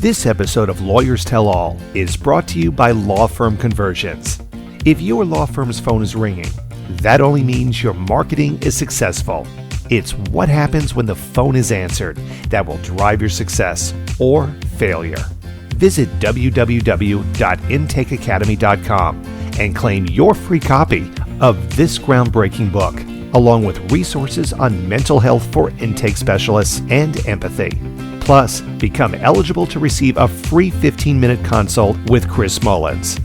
This episode of Lawyers Tell All is brought to you by Law Firm Conversions. If your law firm's phone is ringing, that only means your marketing is successful. It's what happens when the phone is answered that will drive your success or failure. Visit www.intakeacademy.com and claim your free copy of this groundbreaking book, along with resources on mental health for intake specialists and empathy. Plus, become eligible to receive a free 15-minute consult with Chris Mullins.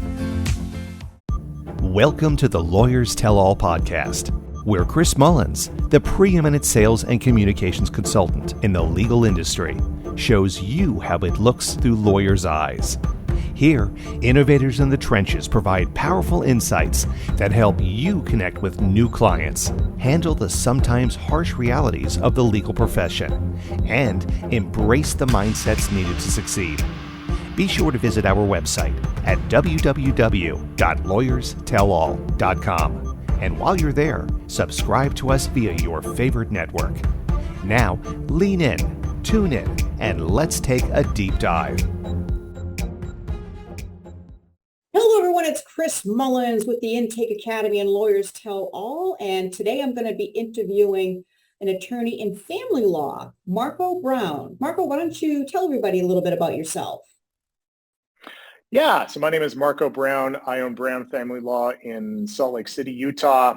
Welcome to the Lawyers Tell All podcast, where Chris Mullins, the preeminent sales and communications consultant in the legal industry, shows you how it looks through lawyers' eyes. Here, innovators in the trenches provide powerful insights that help you connect with new clients, handle the sometimes harsh realities of the legal profession, and embrace the mindsets needed to succeed. Be sure to visit our website at www.lawyerstellall.com. And while you're there, subscribe to us via your favorite network. Now, lean in, tune in, and let's take a deep dive. Hello, everyone. It's Chris Mullins with the Intake Academy and Lawyers Tell All. And today I'm going to be interviewing an attorney in family law, Marco Brown. Marco, why don't you tell everybody a little bit about yourself? Yeah, so my name is Marco Brown. I own Brown Family Law in Salt Lake City, Utah.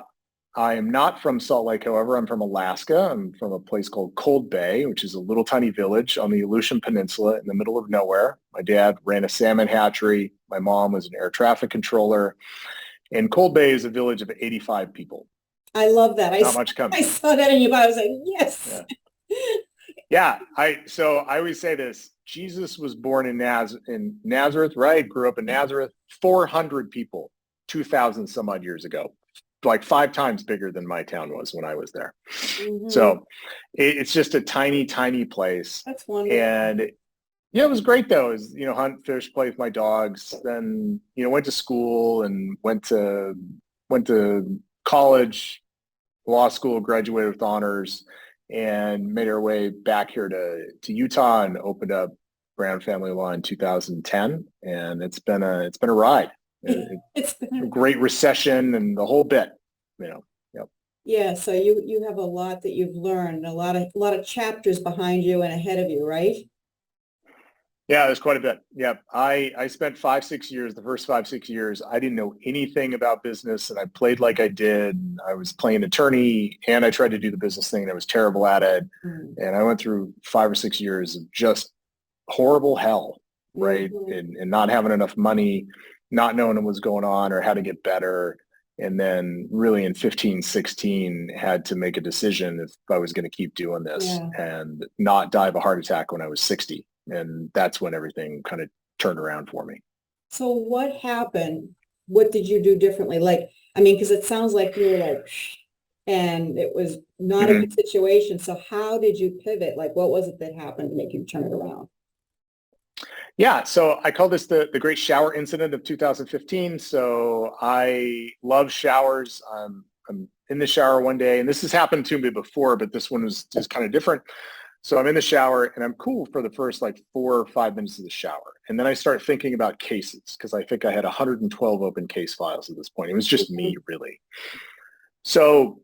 I am not from Salt Lake, however. I'm from Alaska. I'm from a place called Cold Bay, which is a little tiny village on the Aleutian Peninsula in the middle of nowhere. My dad ran a salmon hatchery. My mom was an air traffic controller. And Cold Bay is a village of 85 people. I love that. Not much comes. I saw that in your bio. I was like, yes. Yeah. So I always say this. Jesus was born in Nazareth, right? Grew up in Nazareth. 400 people, 2,000 some odd years ago. Like 5 times bigger than my town was when I was there. Mm-hmm. So it's just a tiny, tiny place. That's wonderful. And yeah, it was great though. It was, hunt, fish, play with my dogs. Then, went to school and went to college, law school, graduated with honors, and made our way back here to Utah and opened up Brown Family Law in 2010. And it's been a ride. It's been a great recession and the whole bit, Yep. Yeah, so you have a lot that you've learned, a lot of chapters behind you and ahead of you, right? Yeah, there's quite a bit. Yeah, I spent 5-6 years. The first 5-6 years, I didn't know anything about business, and I played like I did. I was playing attorney, and I tried to do the business thing, and I was terrible at it. Mm-hmm. And I went through 5 or 6 years of just horrible hell, right? Mm-hmm. And not having enough money, not knowing what was going on or how to get better. And then really in 15, 16, had to make a decision if I was going to keep doing this and not die of a heart attack when I was 60. And that's when everything kind of turned around for me. So what happened? What did you do differently? Because it sounds like you were like, and it was not a good situation. So how did you pivot? What was it that happened to make you turn it around? Yeah, so I call this the great shower incident of 2015. So I love showers. I'm in the shower one day, and this has happened to me before, but this one was just kind of different. So I'm in the shower, and I'm cool for the first 4 or 5 minutes of the shower. And then I start thinking about cases, because I think I had 112 open case files at this point. It was just me, really. So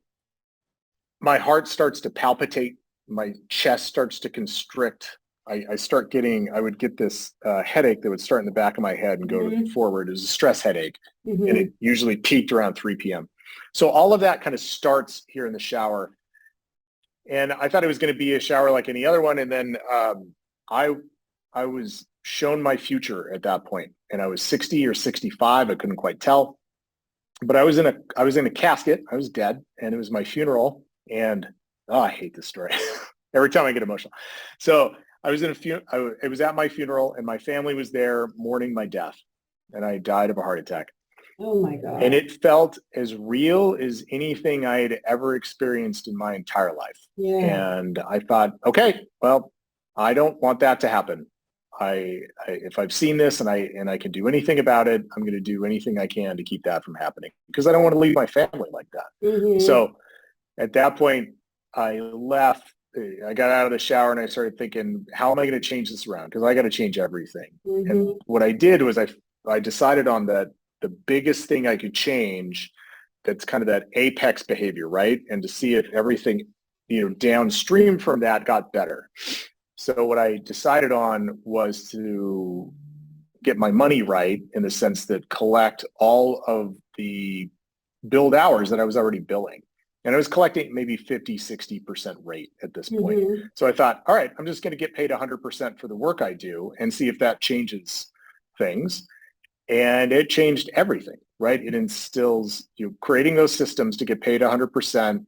my heart starts to palpitate. My chest starts to constrict. I would get this headache that would start in the back of my head and go forward. It was a stress headache, and it usually peaked around 3 p.m. So all of that kind of starts here in the shower. And I thought it was going to be a shower like any other one. And then I was shown my future at that point, and I was 60 or 65. I couldn't quite tell, but I was in a casket. I was dead, and it was my funeral. And I hate this story. Every time I get emotional. So I was it was at my funeral, and my family was there mourning my death, and I died of a heart attack. Oh my God. And it felt as real as anything I had ever experienced in my entire life. Yeah. And I thought, okay, well, I don't want that to happen. If I've seen this and I can do anything about it, I'm going to do anything I can to keep that from happening, because I don't want to leave my family like that. Mm-hmm. So at that point, I left I got out of the shower and I started thinking, how am I going to change this around? Because I got to change everything. Mm-hmm. And what I did was I decided on that the biggest thing I could change, that's kind of that apex behavior, right? And to see if everything, downstream from that got better. So what I decided on was to get my money right, in the sense that collect all of the billed hours that I was already billing. And I was collecting maybe 50, 60% rate at this point. Mm-hmm. So I thought, all right, I'm just going to get paid 100% for the work I do and see if that changes things. And it changed everything, right? It instills you creating those systems to get paid 100%,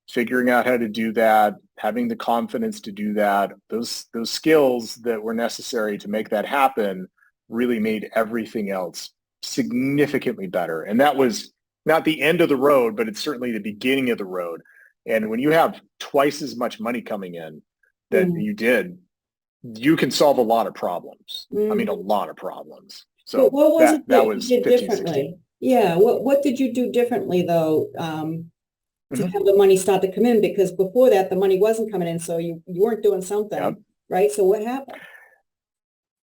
figuring out how to do that, having the confidence to do that. Those skills that were necessary to make that happen really made everything else significantly better. And that was not the end of the road, but it's certainly the beginning of the road. And when you have twice as much money coming in that you did, you can solve a lot of problems. I mean, a lot of problems. So what was it that was you did 15, differently? 16. Yeah. What did you do differently though, to have the money start to come in? Because before that, the money wasn't coming in. So you weren't doing something, right? So what happened?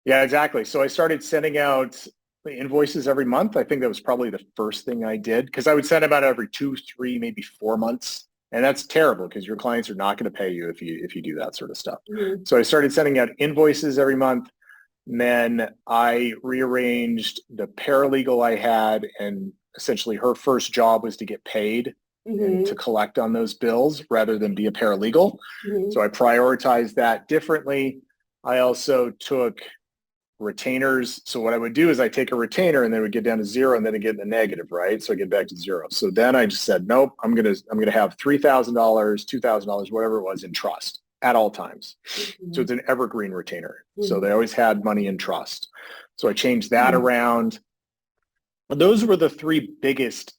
Yeah, exactly. So I started sending out invoices every month. I think that was probably the first thing I did, because I would send them out every 2, 3, maybe 4 months. And that's terrible, because your clients are not going to pay you if you do that sort of stuff. Mm-hmm. So I started sending out invoices every month. And then I rearranged the paralegal I had, and essentially her first job was to get paid and to collect on those bills rather than be a paralegal. So I prioritized that differently. I also took retainers. So what I would do is I take a retainer and then it would get down to zero, and then it get in the negative, right? So I get back to zero. So then I just said, nope, I'm gonna have $3,000, $2,000, whatever it was, in trust at all times. So it's an evergreen retainer. So they always had money in trust. So I changed that around. Those were the three biggest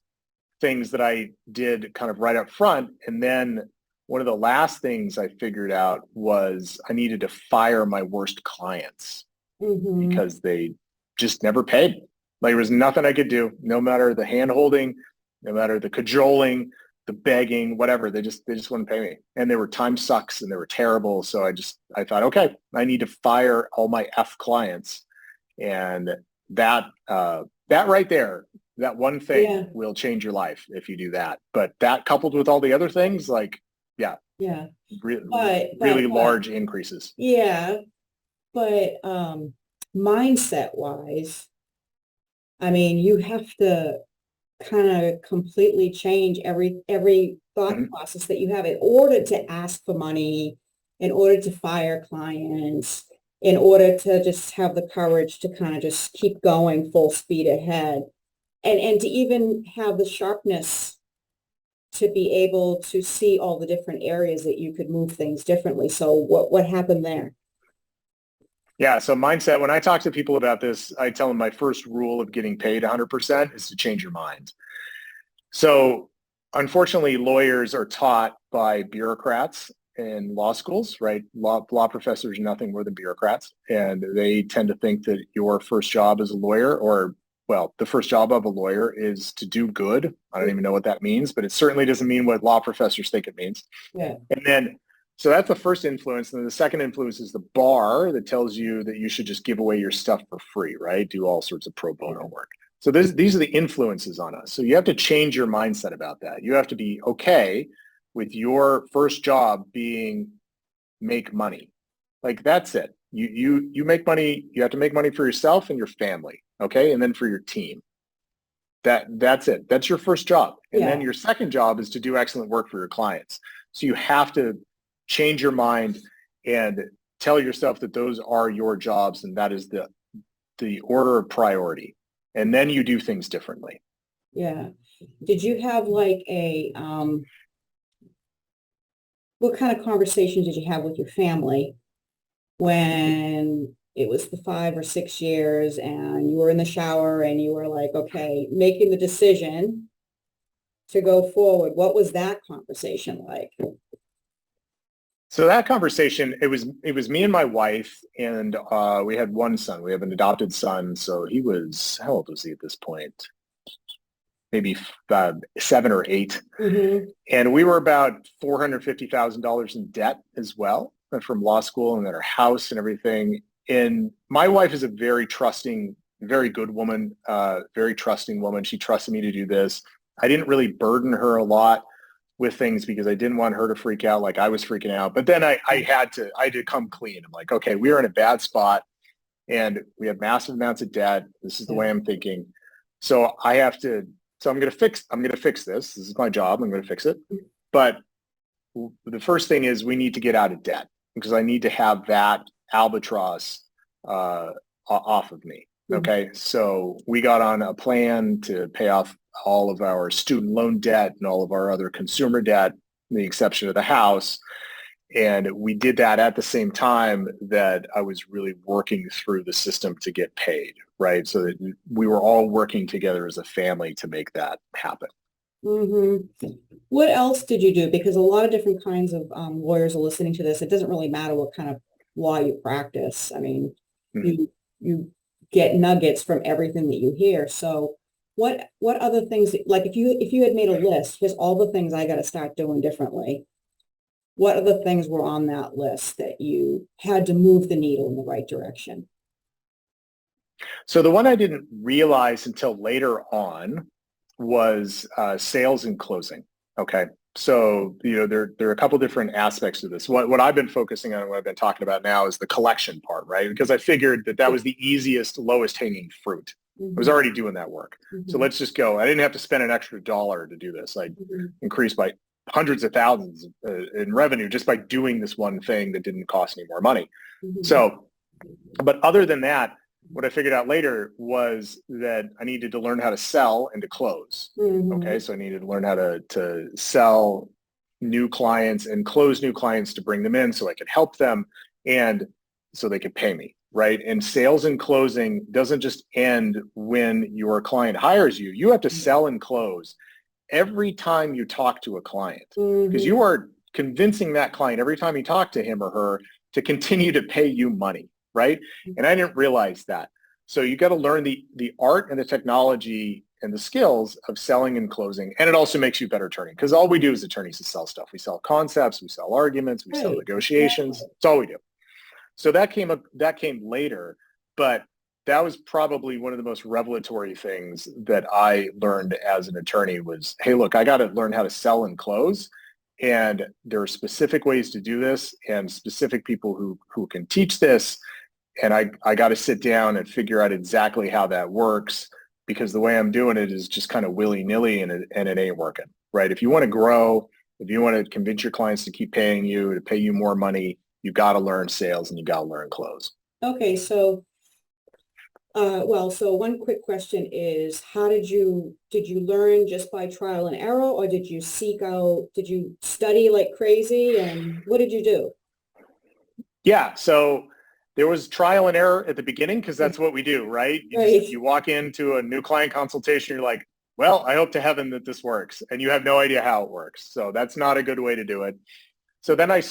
things that I did kind of right up front. And then one of the last things I figured out was I needed to fire my worst clients because they just never paid. Like, there was nothing I could do, no matter the hand holding, no matter the cajoling, the begging, whatever. They just wouldn't pay me. And they were time sucks and they were terrible. So I thought, okay, I need to fire all my F clients. And that right there, that one thing will change your life if you do that. But that, coupled with all the other things, really large increases. Yeah. But mindset wise, I mean, you have to kind of completely change every thought process that you have in order to ask for money, in order to fire clients, in order to just have the courage to kind of just keep going full speed ahead, and to even have the sharpness to be able to see all the different areas that you could move things differently. So what happened there? Yeah. So mindset, when I talk to people about this, I tell them my first rule of getting paid 100% is to change your mind. So unfortunately, lawyers are taught by bureaucrats in law schools, right? Law professors are nothing more than bureaucrats. And they tend to think that your first job as a lawyer, the first job of a lawyer is to do good. I don't even know what that means, but it certainly doesn't mean what law professors think it means. Yeah. And then, so that's the first influence. And then the second influence is the bar that tells you that you should just give away your stuff for free, right? Do all sorts of pro bono work. So these are the influences on us. So you have to change your mindset about that. You have to be okay with your first job being make money. Like, that's it. You make money. You have to make money for yourself and your family. Okay. And then for your team. That's it. That's your first job. And then your second job is to do excellent work for your clients. So you have to change your mind and tell yourself that those are your jobs, and that is the order of priority. And then you do things differently. Yeah. Did you have like what kind of conversation did you have with your family when it was the 5 or 6 years and you were in the shower and you were like, okay, making the decision to go forward? What was that conversation like? So that conversation, it was me and my wife, and we had one son. We have an adopted son. So he was, how old was he at this point? maybe 7 or 8. Mm-hmm. And we were about $450,000 in debt as well from law school, and then our house and everything. And my wife is a very trusting, very good woman, very trusting woman. She trusted me to do this. I didn't really burden her a lot with things because I didn't want her to freak out like I was freaking out. But then I had to come clean. I'm like, okay, we are in a bad spot and we have massive amounts of debt. This is the way I'm thinking. So I'm going to fix this. This is my job. I'm going to fix it. But the first thing is we need to get out of debt because I need to have that albatross off of me. Okay. So we got on a plan to pay off all of our student loan debt and all of our other consumer debt, with the exception of the house. And we did that at the same time that I was really working through the system to get paid, right? So that we were all working together as a family to make that happen. Mm-hmm. What else did you do? Because a lot of different kinds of lawyers are listening to this. It doesn't really matter what kind of law you practice. I mean, you get nuggets from everything that you hear. So what other things, like if you had made a list, here's all the things I got to start doing differently. What other things were on that list that you had to move the needle in the right direction? So the one I didn't realize until later on was sales and closing. Okay. So, there are a couple different aspects to this. What I've been focusing on, what I've been talking about now is the collection part, right? Because I figured that was the easiest, lowest hanging fruit. I was already doing that work. So let's just go. I didn't have to spend an extra $1 to do this. I increased by hundreds of thousands in revenue just by doing this one thing that didn't cost any more money. So, but other than that, what I figured out later was that I needed to learn how to sell and to close. Okay. So I needed to learn how to sell new clients and close new clients to bring them in so I could help them and so they could pay me. Right. And sales and closing doesn't just end when your client hires you. You have to sell and close every time you talk to a client because you are convincing that client every time you talk to him or her to continue to pay you money. Right. And I didn't realize that. So you got to learn the art and the technology and the skills of selling and closing. And it also makes you a better attorney because all we do as attorneys is sell stuff. We sell concepts, we sell arguments, we sell negotiations. That's all we do. So that came later, but that was probably one of the most revelatory things that I learned as an attorney was, hey, look, I got to learn how to sell and close. And there are specific ways to do this and specific people who can teach this. And I got to sit down and figure out exactly how that works because the way I'm doing it is just kind of willy-nilly and it ain't working, right? If you want to grow, if you want to convince your clients to keep paying you, to pay you more money, you got to learn sales and you got to learn close. Okay. So, so one quick question is, did you learn just by trial and error or did you did you study like crazy and what did you do? Yeah. So there was trial and error at the beginning because that's what we do, right? You walk into a new client consultation, you're like, well, I hope to heaven that this works. And you have no idea how it works. So that's not a good way to do it. So then I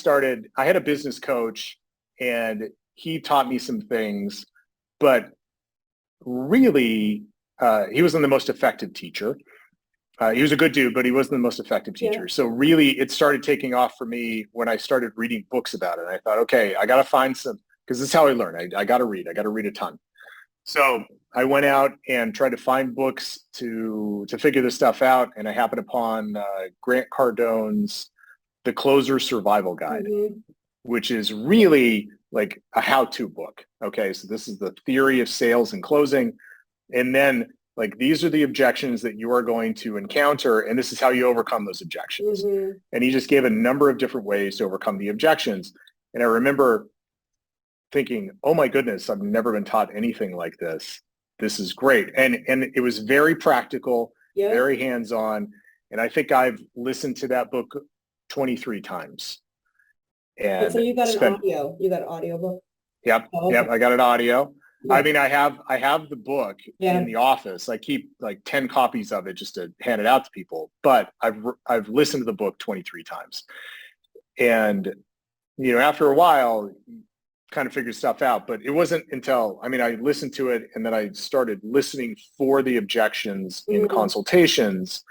had a business coach and he taught me some things, but really, he wasn't the most effective teacher. He was a good dude, but he wasn't the most effective teacher. Yeah. So really, it started taking off for me when I started reading books about it. And I thought, okay, I got to find some, because this is how I learn. I got to read a ton. So I went out and tried to find books to figure this stuff out. And I happened upon Grant Cardone's The Closer Survival Guide, which is really like a how-to book. Okay, so this is the theory of sales and closing. And then like, these are the objections that you are going to encounter, and this is how you overcome those objections. And he just gave a number of different ways to overcome the objections. And I remember thinking, oh my goodness, I've never been taught anything like this. This is great. And it was very practical, very hands-on. And I think I've listened to that book 23 times. And so you got an audio. You got an audio book? Yep. Oh, yep. I got an audio. Yeah. I mean, I have the book in the office. I keep like 10 copies of it just to hand it out to people. But I've listened to the book 23 times. And, after a while, kind of figured stuff out. But it wasn't until, I listened to it and then I started listening for the objections in consultations.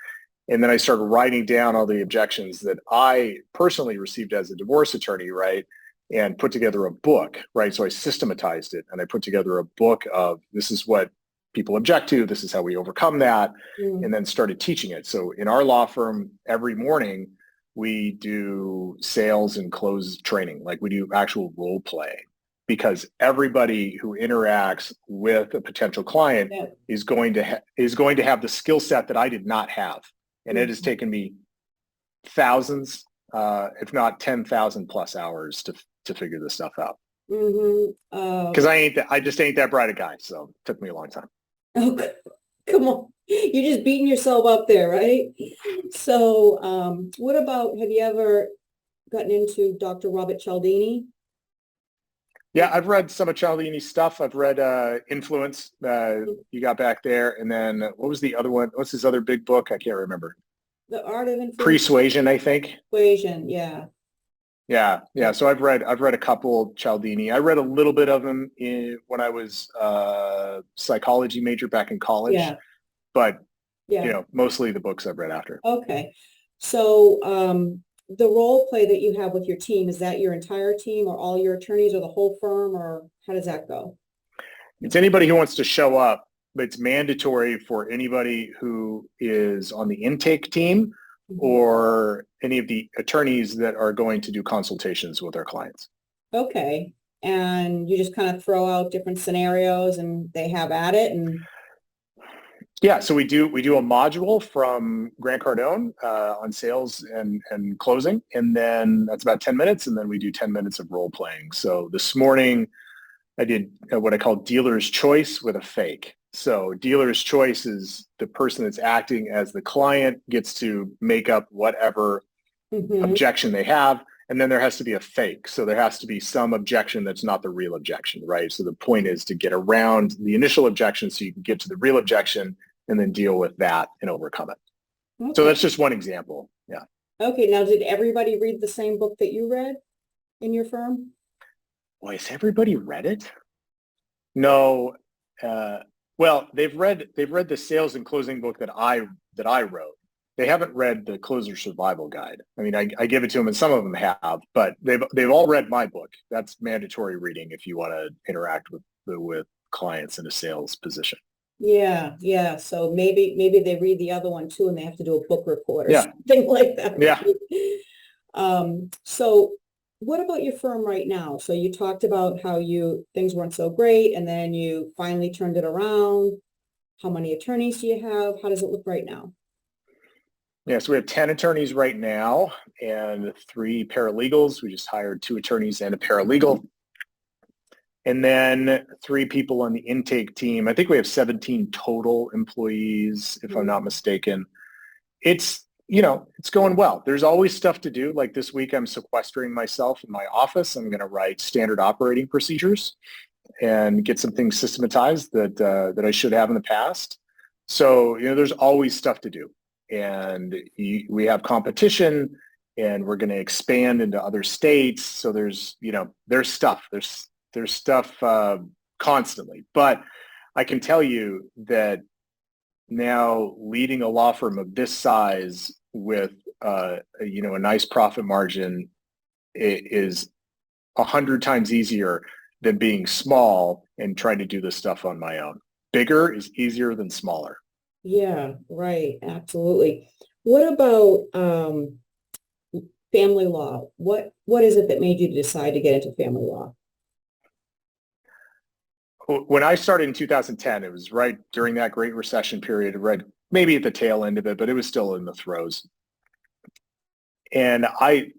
And then I started writing down all the objections that I personally received as a divorce attorney, right? And put together a book, right? So I systematized it and I put together a book of this is what people object to. This is how we overcome that. And then started teaching it. So in our law firm, every morning we do sales and close training, like we do actual role play, because everybody who interacts with a potential client is going to have the skill set that I did not have. And it has taken me thousands, if not 10,000 plus hours to figure this stuff out. Because I just ain't that bright a guy. So it took me a long time. Oh, come on. You're just beating yourself up there, right? So what about, have you ever gotten into Dr. Robert Cialdini? Yeah, I've read some of Cialdini's stuff. I've read Influence, you got back there. And then what was the other one? What's his other big book? I can't remember. The Art of Influence. Persuasion, I think. Persuasion, yeah. Yeah. So I've read a couple Cialdini. I read a little bit of them when I was psychology major back in college. Yeah. But mostly the books I've read after. Okay. So the role play that you have with your team, is that your entire team or all your attorneys or the whole firm, or how does that go? It's anybody who wants to show up, but it's mandatory for anybody who is on the intake team or any of the attorneys that are going to do consultations with our clients. Okay. And you just kind of throw out different scenarios and they have at it. And yeah, so we do a module from Grant Cardone on sales and closing, and then that's about 10 minutes, and then we do 10 minutes of role playing. So this morning I did what I call dealer's choice with a fake. So dealer's choice is the person that's acting as the client gets to make up whatever objection they have, and then there has to be a fake. So there has to be some objection that's not the real objection, right? So the point is to get around the initial objection so you can get to the real objection and then deal with that and overcome it. Okay. So that's just one example. Yeah. Okay. Now, did everybody read the same book that you read in your firm? Boy, has everybody read it? No. Well, they've read the sales and closing book that I wrote. They haven't read the Closer Survival Guide. I mean, I give it to them, and some of them have, but they've all read my book. That's mandatory reading if you want to interact with clients in a sales position. Yeah. So maybe they read the other one too, and they have to do a book report or something like that. Yeah. So what about your firm right now? So you talked about how things weren't so great, and then you finally turned it around. How many attorneys do you have? How does it look right now? Yeah, so we have 10 attorneys right now and 3 paralegals. We just hired 2 attorneys and a paralegal. And then 3 people on the intake team. I think we have 17 total employees, if I'm not mistaken. It's going well. There's always stuff to do. Like this week, I'm sequestering myself in my office. I'm going to write standard operating procedures and get some things systematized that I should have in the past. So, there's always stuff to do. And we have competition, and we're going to expand into other states. So there's stuff. There's stuff constantly. But I can tell you that now leading a law firm of this size with a nice profit margin is 100 times easier than being small and trying to do this stuff on my own. Bigger is easier than smaller. Yeah, right. Absolutely. What about family law? What is it that made you decide to get into family law? When I started in 2010, it was right during that Great Recession period, right maybe at the tail end of it, but it was still in the throes. And I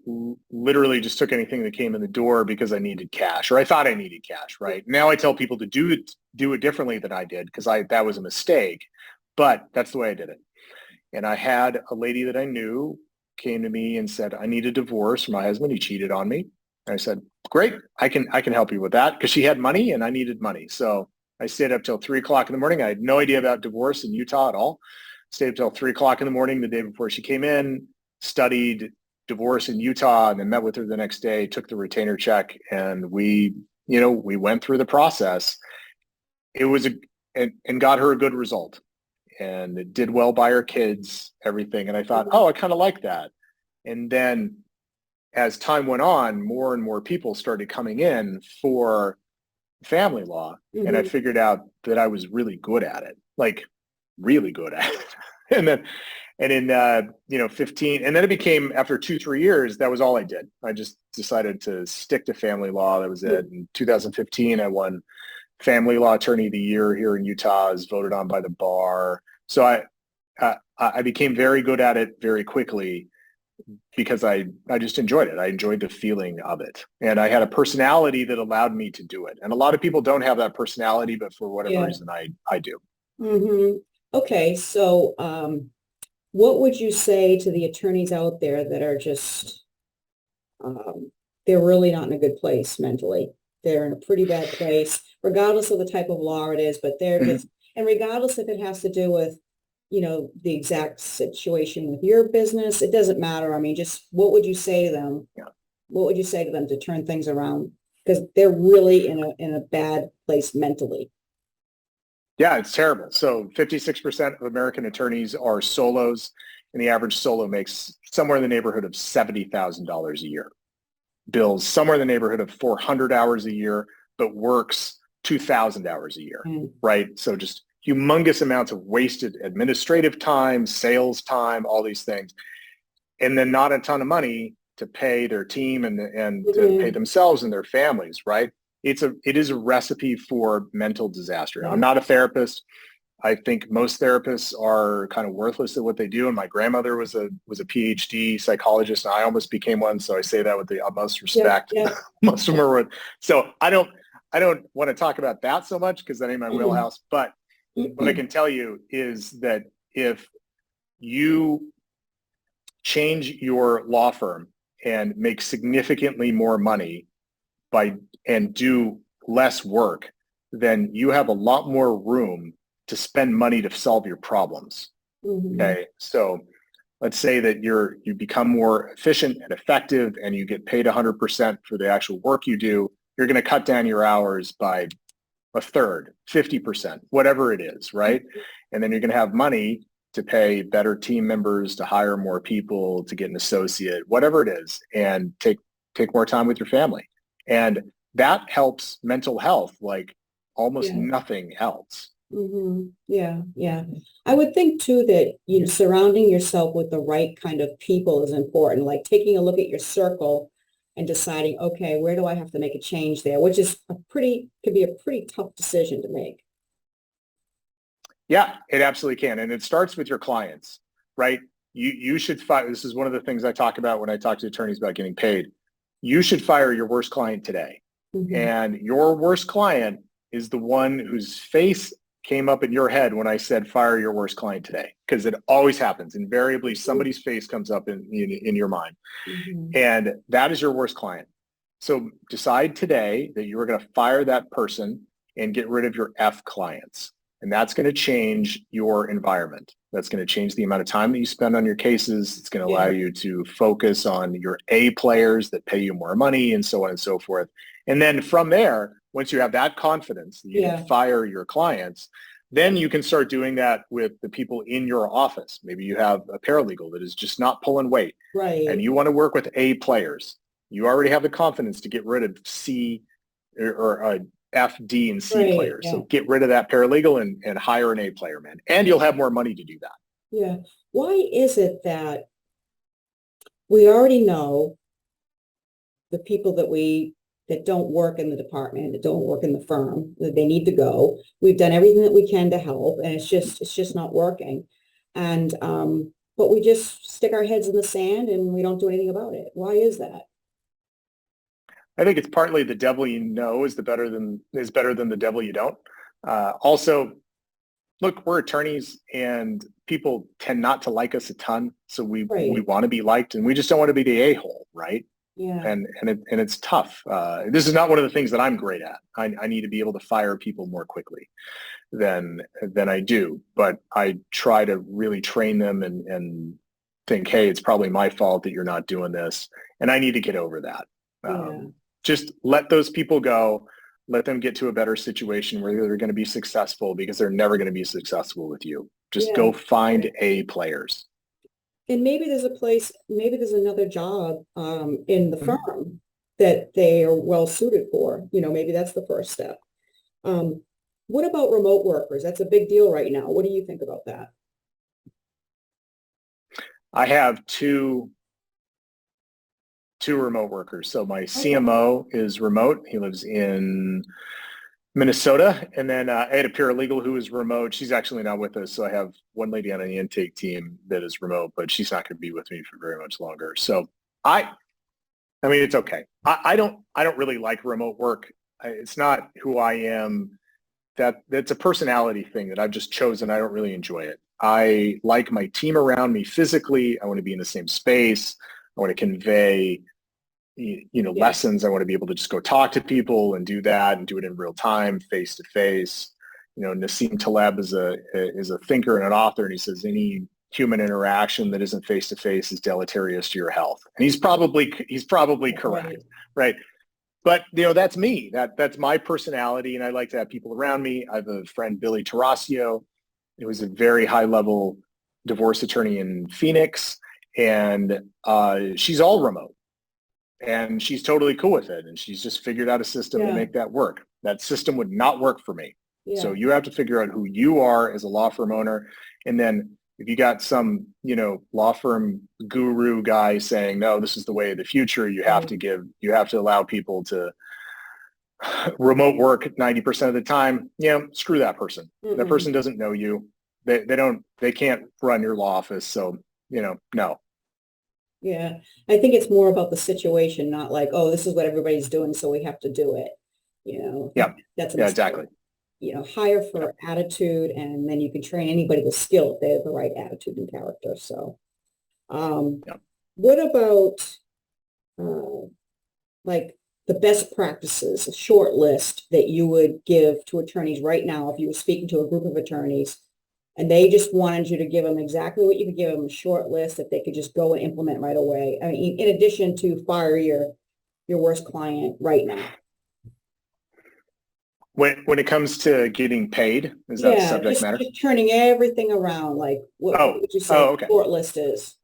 literally just took anything that came in the door because I needed cash, or I thought I needed cash, right? Now I tell people to do it differently than I did because that was a mistake, but that's the way I did it. And I had a lady that I knew came to me and said, I need a divorce from my husband. He cheated on me. And I said, great, I can help you with that, because she had money and I needed money. So I stayed up till 3:00 in the morning. I had no idea about divorce in Utah at all. Stayed up till 3:00 in the morning the day before she came in, studied divorce in Utah, and then met with her the next day, took the retainer check, and we we went through the process. It was and got her a good result, and it did well by her kids, everything. And I thought, oh, I kind of like that. And then as time went on, more and more people started coming in for family law. And I figured out that I was really good at it, like really good at it. And in 15, and then it became, after 2-3 years, that was all I did. I just decided to stick to family law. That was it. In 2015, I won Family Law Attorney of the Year here in Utah, as voted on by the bar. So I became very good at it very quickly because I just enjoyed it. I enjoyed the feeling of it. And I had a personality that allowed me to do it. And a lot of people don't have that personality, but for whatever reason, I do. Okay. So what would you say to the attorneys out there that are just, they're really not in a good place mentally? They're in a pretty bad place, regardless of the type of law it is, but they're just, and regardless if it has to do with, the exact situation with your business, it doesn't matter. I mean, just what would you say to them? What would you say to them to turn things around? Because they're really in a bad place mentally. Yeah, it's terrible. So 56% of American attorneys are solos, and the average solo makes somewhere in the neighborhood of $70,000 a year. Bills somewhere in the neighborhood of 400 hours a year, but works 2,000 hours a year, right? So just humongous amounts of wasted administrative time, sales time, all these things. And then not a ton of money to pay their team and to pay themselves and their families, right? It is a recipe for mental disaster. I'm not a therapist. I think most therapists are kind of worthless at what they do. And my grandmother was a PhD psychologist, and I almost became one. So I say that with the utmost respect. Most of them are. So I don't want to talk about that so much because that ain't my wheelhouse. But what I can tell you is that if you change your law firm and make significantly more money and do less work, then you have a lot more room to spend money to solve your problems. Okay. So let's say that you become more efficient and effective and you get paid 100% for the actual work you do. You're going to cut down your hours by a third, 50%, whatever it is, right? And then you're going to have money to pay better team members, to hire more people, to get an associate, whatever it is, and take more time with your family. And that helps mental health like almost nothing else. Yeah. I would think too that, surrounding yourself with the right kind of people is important, like taking a look at your circle and deciding, okay, where do I have to make a change there, which is could be a pretty tough decision to make. Yeah, it absolutely can. And it starts with your clients, right? You should fire. This is one of the things I talk about when I talk to attorneys about getting paid. You should fire your worst client today. And your worst client is the one whose face came up in your head when I said fire your worst client today, because it always happens. Invariably, somebody's face comes up in your mind, and that is your worst client. So decide today that you are going to fire that person and get rid of your F clients, and that's going to change your environment. That's going to change the amount of time that you spend on your cases. It's going to allow you to focus on your A players that pay you more money, and so on and so forth. And then from there, once you have that confidence that you can fire your clients, then you can start doing that with the people in your office. Maybe you have a paralegal that is just not pulling weight, and you want to work with A players. You already have the confidence to get rid of C or F, D, and C players. So get rid of that paralegal and hire an A player, man. And you'll have more money to do that. Yeah. Why is it that we already know the people that don't work in the department, that don't work in the firm, that they need to go? We've done everything that we can to help, and it's just not working. And but we just stick our heads in the sand and we don't do anything about it. Why is that? I think it's partly the devil you know is better than the devil you don't. Also, look, we're attorneys and people tend not to like us a ton. So we want to be liked, and we just don't want to be the a-hole, right? Yeah. And it's tough. This is not one of the things that I'm great at. I need to be able to fire people more quickly than I do. But I try to really train them and think, hey, it's probably my fault that you're not doing this. And I need to get over that. Just let those people go. let them get to a better situation where they're going to be successful, because they're never going to be successful with you. Just go find A players. And maybe there's a place, maybe there's another job in the firm that they are well suited for. Maybe that's the first step. What about remote workers? That's a big deal right now. What do you think about that? I have two remote workers. So my CMO is remote. He lives in Minnesota. And then I had a paralegal who is remote. She's actually not with us. So I have one lady on the intake team that is remote, but she's not going to be with me for very much longer. So I mean, it's okay. I don't really like remote work. It's not who I am. That's a personality thing that I've just chosen. I don't really enjoy it. I like my team around me physically. I want to be in the same space. I want to convey lessons. I want to be able to just go talk to people and do that and do it in real time, face to face. Nassim Taleb is a thinker and an author, and he says any human interaction that isn't face to face is deleterious to your health. And he's probably correct, right? But that's me. That's my personality, and I like to have people around me. I have a friend, Billy Tarasio, who is a very high level divorce attorney in Phoenix, and she's all remote. And she's totally cool with it. And she's just figured out a system to make that work. That system would not work for me. Yeah. So you have to figure out who you are as a law firm owner. And then if you got some, law firm guru guy saying, no, this is the way of the future, you have to allow people to remote work 90% of the time. Screw that person. Mm-hmm. That person doesn't know you. They can't run your law office. So, no. Yeah, I think it's more about the situation, not like, oh, this is what everybody's doing, so we have to do it. Yeah, that's exactly. Hire for attitude, and then you can train anybody with skill if they have the right attitude and character. So, what about like the best practices, a short list that you would give to attorneys right now if you were speaking to a group of attorneys? And they just wanted you to give them exactly what you could give them, a short list that they could just go and implement right away. I mean, in addition to fire your worst client right now. When it comes to getting paid, is that the subject matter? Just turning everything around. Like what would you say short list is?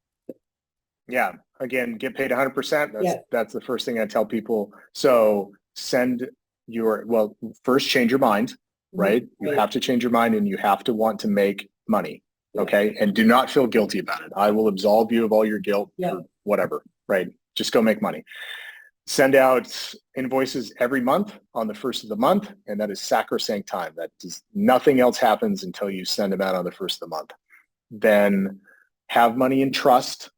Yeah. Again, get paid 100%. That's the first thing I tell people. So first change your mind. Right? You have to change your mind, and you have to want to make money. Okay. And do not feel guilty about it. I will absolve you of all your guilt or whatever, right? Just go make money. Send out invoices every month on the first of the month. And that is sacrosanct time. Nothing else happens until you send them out on the first of the month. Then have money in trust.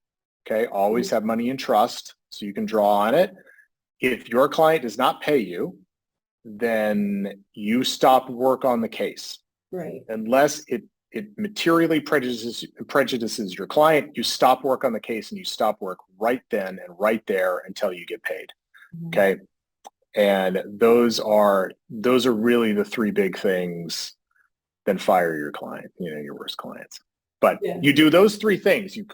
Okay. Always have money in trust so you can draw on it. If your client does not pay you, then you stop work on the case. Right. Unless it materially prejudices your client, you stop work on the case, and you stop work right then and right there until you get paid. Mm-hmm. Okay. And those are really the three big things. Then fire your client, your worst clients. But you do those three things. You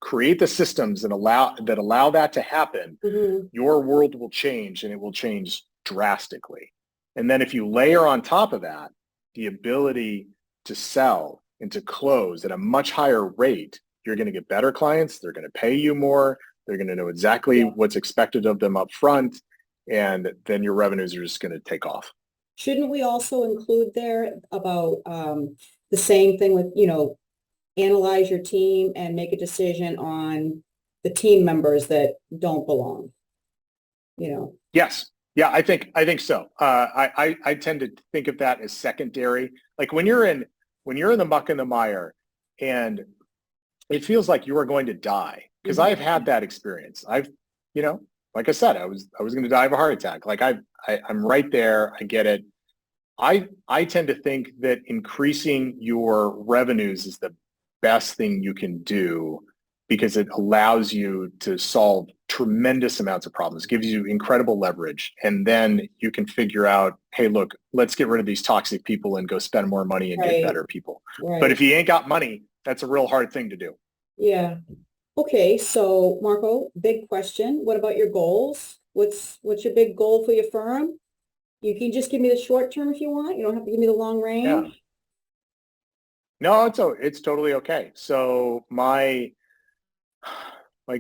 create the systems that allow that to happen. Mm-hmm. Your world will change, and it will change drastically. And then if you layer on top of that the ability to sell and to close at a much higher rate, you're going to get better clients. They're going to pay you more. They're going to know exactly what's expected of them up front. And then your revenues are just going to take off. Shouldn't we also include there about the same thing with, analyze your team and make a decision on the team members that don't belong, Yes. Yeah, I think so. I tend to think of that as secondary. Like when you're in the muck and the mire, and it feels like you are going to die. Because I've had that experience. Like I said, I was going to die of a heart attack. Like I'm right there. I get it. I tend to think that increasing your revenues is the best thing you can do, because it allows you to solve tremendous amounts of problems, gives you incredible leverage. And then you can figure out, hey, look, let's get rid of these toxic people and go spend more money and get better people. Right. But if you ain't got money, that's a real hard thing to do. Yeah. Okay. So Marco, big question. What about your goals? What's your big goal for your firm? You can just give me the short term if you want. You don't have to give me the long range. Yeah. No, it's totally okay. So my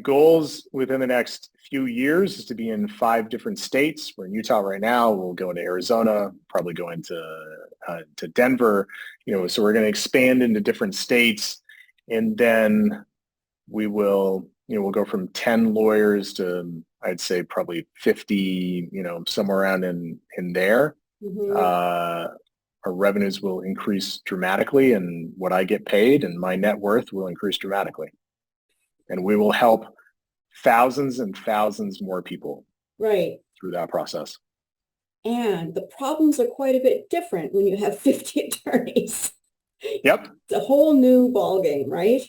goals within the next few years is to be in 5 different states. We're in Utah right now. We'll go into Arizona, probably go into to Denver. So we're going to expand into different states, and then we will, we'll go from 10 lawyers to, I'd say, probably 50. Somewhere around in there. Mm-hmm. Our revenues will increase dramatically, and what I get paid and my net worth will increase dramatically. And we will help thousands and thousands more people through that process. And the problems are quite a bit different when you have 50 attorneys. Yep. It's a whole new ballgame, right?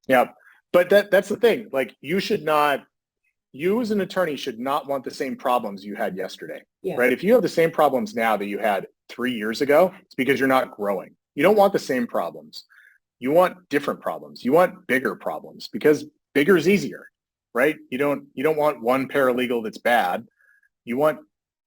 Yep. But that's the thing. Like, you as an attorney should not want the same problems you had yesterday, right? If you have the same problems now that you had 3 years ago, it's because you're not growing. You don't want the same problems. You want different problems. You want bigger problems, because bigger is easier, right? You don't want one paralegal that's bad. You want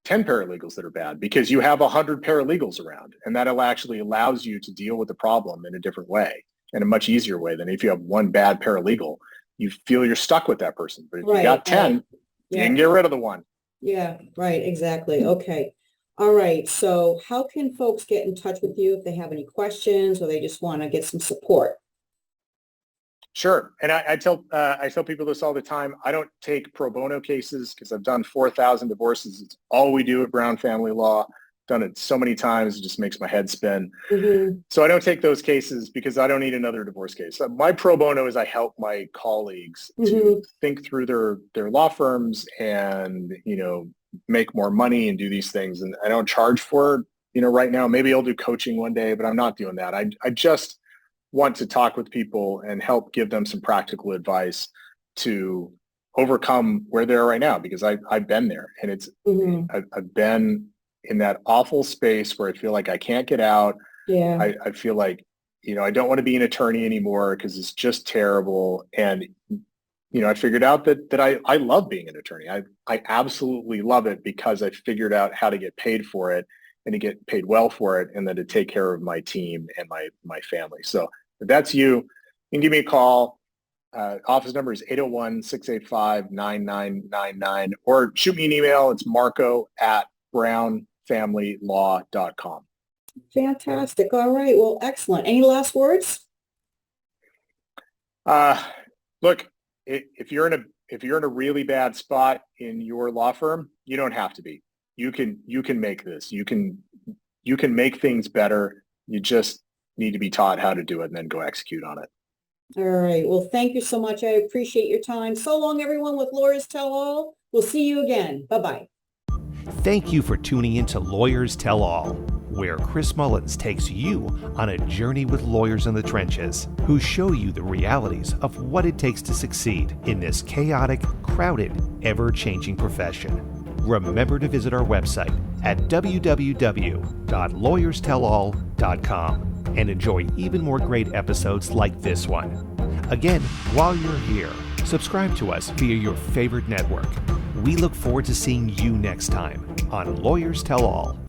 10 paralegals that are bad, because you have 100 paralegals around, and that actually allows you to deal with the problem in a different way, in a much easier way than if you have one bad paralegal. You feel you're stuck with that person. But if you got 10, you can get rid of the one. Yeah, right. Exactly. Okay. All right. So how can folks get in touch with you if they have any questions or they just want to get some support? Sure. And I tell people this all the time. I don't take pro bono cases because I've done 4,000 divorces. It's all we do at Brown Family Law. Done it so many times, it just makes my head spin. Mm-hmm. So I don't take those cases because I don't need another divorce case. My pro bono is I help my colleagues to think through their law firms and, make more money and do these things. And I don't charge for it, right now. Maybe I'll do coaching one day, but I'm not doing that. I just want to talk with people and help give them some practical advice to overcome where they are right now, because I've been there, and it's I've been in that awful space where I feel like I can't get out. Yeah. I feel like, I don't want to be an attorney anymore because it's just terrible. And, I figured out that I love being an attorney. I absolutely love it, because I figured out how to get paid for it and to get paid well for it, and then to take care of my team and my family. So if that's you, you can give me a call. Office number is 801-685-9999, or shoot me an email. It's marco@brownfamilylaw.com. Fantastic. All right. Well, excellent. Any last words? Look, if you're in a really bad spot in your law firm, you don't have to be. You can make this. You can make things better. You just need to be taught how to do it and then go execute on it. All right. Well, thank you so much. I appreciate your time. So long, everyone, with Lawyers Tell All. We'll see you again. Bye-bye. Thank you for tuning in to Lawyers Tell All, where Chris Mullins takes you on a journey with lawyers in the trenches who show you the realities of what it takes to succeed in this chaotic, crowded, ever-changing profession. Remember to visit our website at www.lawyerstellall.com and enjoy even more great episodes like this one. Again, while you're here, subscribe to us via your favorite network. We look forward to seeing you next time on Lawyers Tell All.